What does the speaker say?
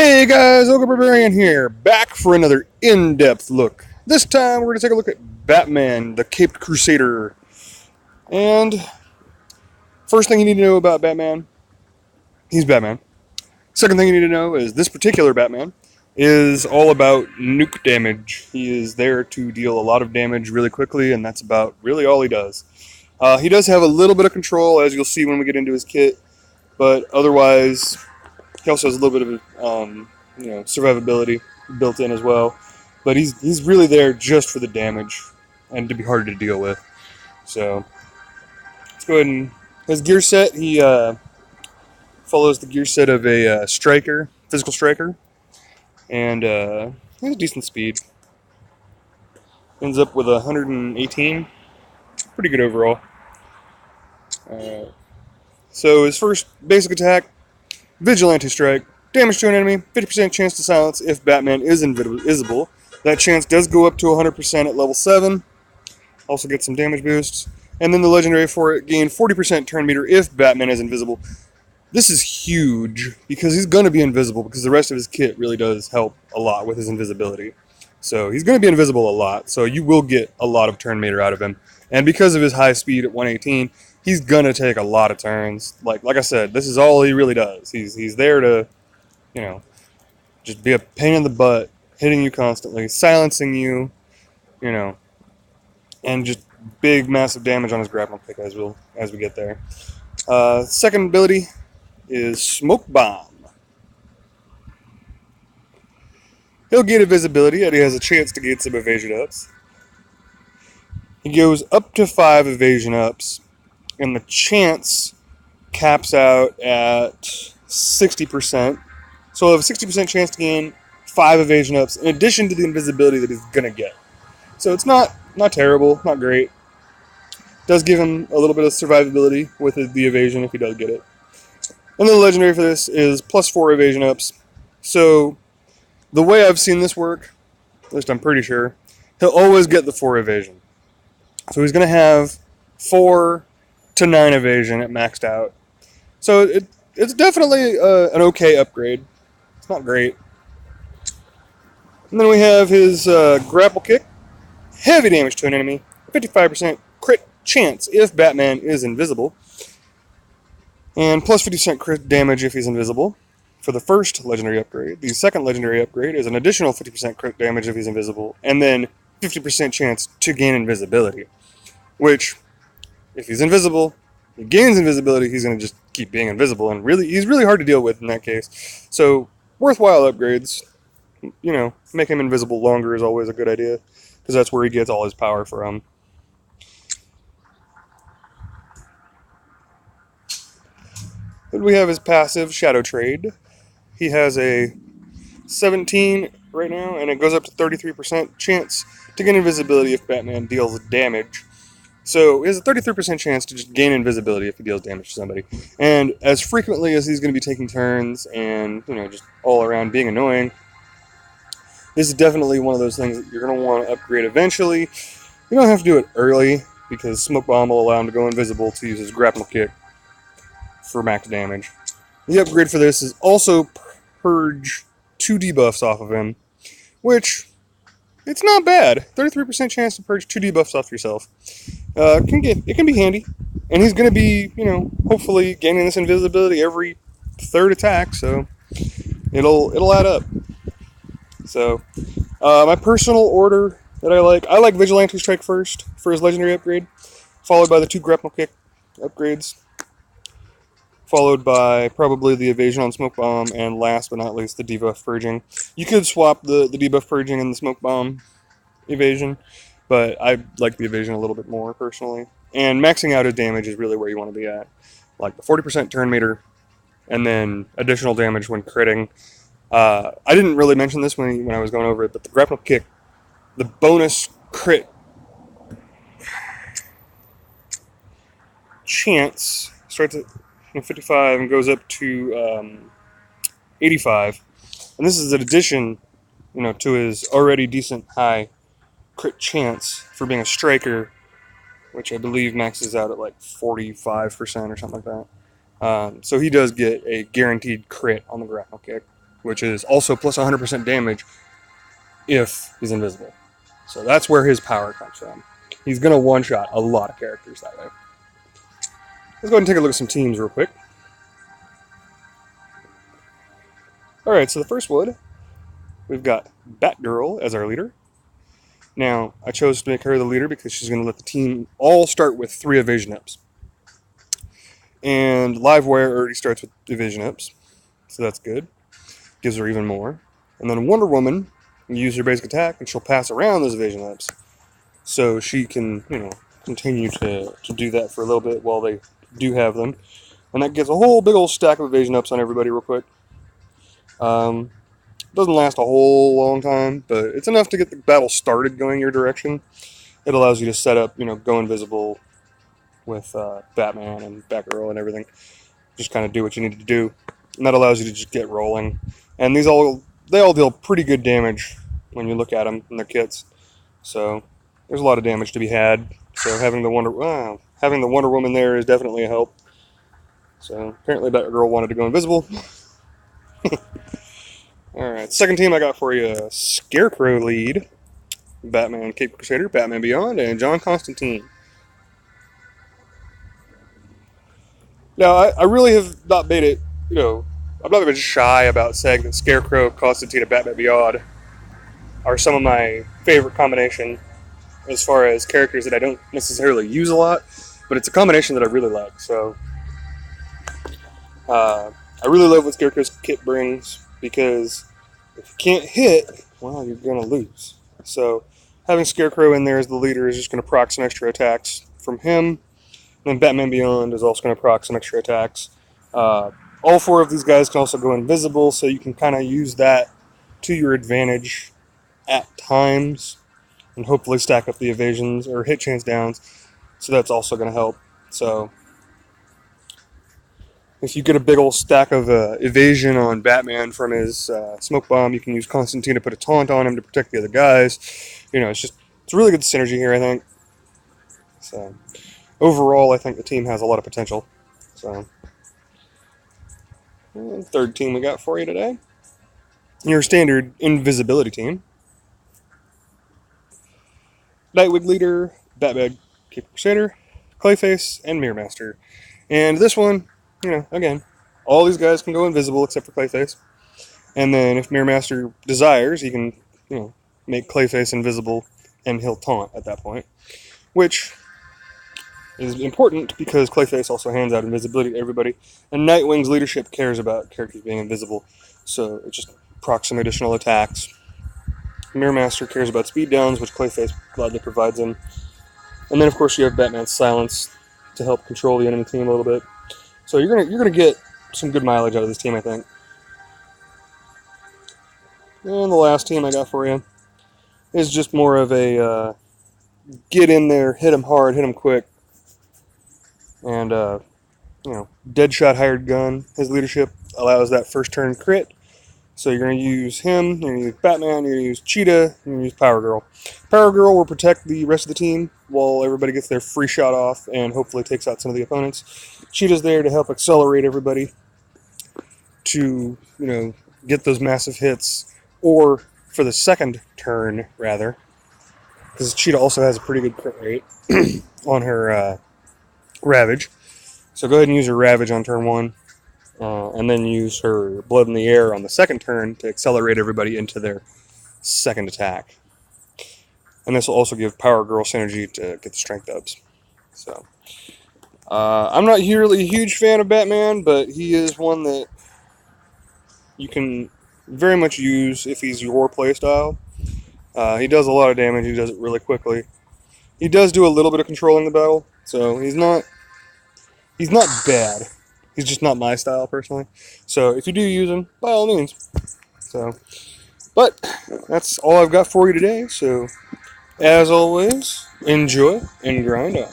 Hey guys, OgreBarberian here, back for another in-depth look. This time we're going to take a look at Batman, the Caped Crusader. And first thing you need to know about Batman, he's Batman. Second thing you need to know is this particular Batman is all about nuke damage. He is there to deal a lot of damage really quickly, and that's about really all he does. He does have a little bit of control, as you'll see when we get into his kit, but otherwise he also has a little bit of survivability built in as well. But he's really there just for the damage and to be harder to deal with. So let's go ahead and his gear set. He follows the gear set of a striker, physical striker, and he has decent speed. Ends up with 118, pretty good overall. So his first basic attack, Vigilante Strike. Damage to an enemy, 50% chance to silence if Batman is invisible. That chance does go up to 100% at level 7. Also get some damage boosts. And then the legendary for it, gain 40% turn meter if Batman is invisible. This is huge because he's going to be invisible because the rest of his kit really does help a lot with his invisibility. So he's going to be invisible a lot, so you will get a lot of turn meter out of him. And because of his high speed at 118, he's going to take a lot of turns. Like I said, this is all he really does. He's there to, just be a pain in the butt, hitting you constantly, silencing you, and just big, massive damage on his grapple kick as we get there. Second ability is Smoke Bomb. He'll get invisibility, and he has a chance to get some evasion ups. He goes up to 5 evasion ups, and the chance caps out at 60%. So he'll have a 60% chance to gain 5 evasion ups in addition to the invisibility that he's going to get. So it's not terrible, not great. Does give him a little bit of survivability with the evasion if he does get it. And the legendary for this is plus 4 evasion ups. So the way I've seen this work, at least I'm pretty sure, he'll always get the 4 evasion. So he's going to have 4 to 9 evasion at maxed out. So it's definitely an okay upgrade. It's not great. And then we have his grapple kick. Heavy damage to an enemy. 55% crit chance if Batman is invisible. And plus 50% crit damage if he's invisible for the first legendary upgrade. The second legendary upgrade is an additional 50% crit damage if he's invisible. And then 50% chance to gain invisibility. Which, if he's invisible, he gains invisibility, he's going to just keep being invisible. And he's really hard to deal with in that case. So, worthwhile upgrades. Make him invisible longer is always a good idea. Because that's where he gets all his power from. Then we have his passive, Shadow Trade. He has a 17 right now, and it goes up to 33% chance to gain invisibility if Batman deals damage. So he has a 33% chance to just gain invisibility if he deals damage to somebody. And as frequently as he's going to be taking turns and, just all around being annoying, this is definitely one of those things that you're going to want to upgrade eventually. You don't have to do it early, because Smoke Bomb will allow him to go invisible to use his grapple kick for max damage. The upgrade for this is also purge 2 debuffs off of him, which, it's not bad. 33% chance to purge 2 debuffs off yourself. It can be handy, and he's going to be, hopefully gaining this invisibility every 3rd attack, so it'll add up. So, my personal order that I like Vigilante Strike first for his legendary upgrade, followed by the 2 grapple kick upgrades, followed by probably the evasion on Smoke Bomb, and last but not least, the debuff purging. You could swap the debuff purging and the Smoke Bomb evasion, but I like the evasion a little bit more, personally. And maxing out his damage is really where you want to be at. Like the 40% turn meter, and then additional damage when critting. I didn't really mention this when I was going over it, but the grapple kick, the bonus crit chance starts at 55 and goes up to 85. And this is an addition, to his already decent high crit chance for being a striker, which I believe maxes out at like 45% or something like that. So he does get a guaranteed crit on the grapple kick. which is also plus 100% damage if he's invisible. So that's where his power comes from. He's going to one-shot a lot of characters that way. Let's go ahead and take a look at some teams real quick. Alright, so the first one, we've got Batgirl as our leader. Now, I chose to make her the leader because she's going to let the team all start with 3 evasion ups. And Livewire already starts with evasion ups, so that's good. Gives her even more. And then Wonder Woman will use her basic attack, and she'll pass around those evasion ups. So she can, continue to do that for a little bit while they do have them. And that gets a whole big old stack of evasion ups on everybody real quick. Doesn't last a whole long time, but it's enough to get the battle started going your direction. It allows you to set up, go invisible with Batman and Batgirl and everything. Just kind of do what you need to do, and that allows you to just get rolling. And they all deal pretty good damage when you look at them in their kits. So there's a lot of damage to be had. So having the Wonder Woman there is definitely a help. So apparently Batgirl wanted to go invisible. Alright, second team I got for you, Scarecrow lead, Batman, Cape Crusader, Batman Beyond, and John Constantine. Now, I really have not made it, I'm not even shy about saying that Scarecrow, Constantine, and Batman Beyond are some of my favorite combination as far as characters that I don't necessarily use a lot, but it's a combination that I really like. So, I really love what Scarecrow's kit brings, because if you can't hit, well, you're going to lose. So having Scarecrow in there as the leader is just going to proc some extra attacks from him. And then Batman Beyond is also going to proc some extra attacks. All 4 of these guys can also go invisible, so you can kind of use that to your advantage at times and hopefully stack up the evasions or hit chance downs. So that's also going to help. So if you get a big old stack of evasion on Batman from his smoke bomb, you can use Constantine to put a taunt on him to protect the other guys. It's a really good synergy here, I think. So overall, I think the team has a lot of potential. So, and third team we got for you today, your standard invisibility team. Nightwing leader, Batman, Cape Crusader, Clayface, and Mirror Master. And this one, again, all these guys can go invisible except for Clayface. And then if Mirror Master desires, he can, make Clayface invisible and he'll taunt at that point. Which is important because Clayface also hands out invisibility to everybody. And Nightwing's leadership cares about characters being invisible. So it just procs some additional attacks. Mirror Master cares about speed downs, which Clayface gladly provides him. And then of course you have Batman's silence to help control the enemy team a little bit. So you're gonna get some good mileage out of this team, I think. And the last team I got for you is just more of a get in there, hit him hard, hit him quick, and Deadshot hired gun. His leadership allows that first turn crit. So you're going to use him, you're going to use Batman, you're going to use Cheetah, you're going to use Power Girl. Power Girl will protect the rest of the team while everybody gets their free shot off and hopefully takes out some of the opponents. Cheetah's there to help accelerate everybody to, get those massive hits, or for the second turn, rather, because Cheetah also has a pretty good crit rate on her Ravage. So go ahead and use her Ravage on turn 1. And then use her Blood in the Air on the second turn to accelerate everybody into their second attack. And this will also give Power Girl synergy to get the strength ups. So, I'm not really a huge fan of Batman, but he is one that you can very much use if he's your playstyle. He does a lot of damage, he does it really quickly. He does do a little bit of controlling the battle, so he's not bad. He's just not my style, personally. So if you do use him, by all means. So, but that's all I've got for you today. So, as always, enjoy and grind on.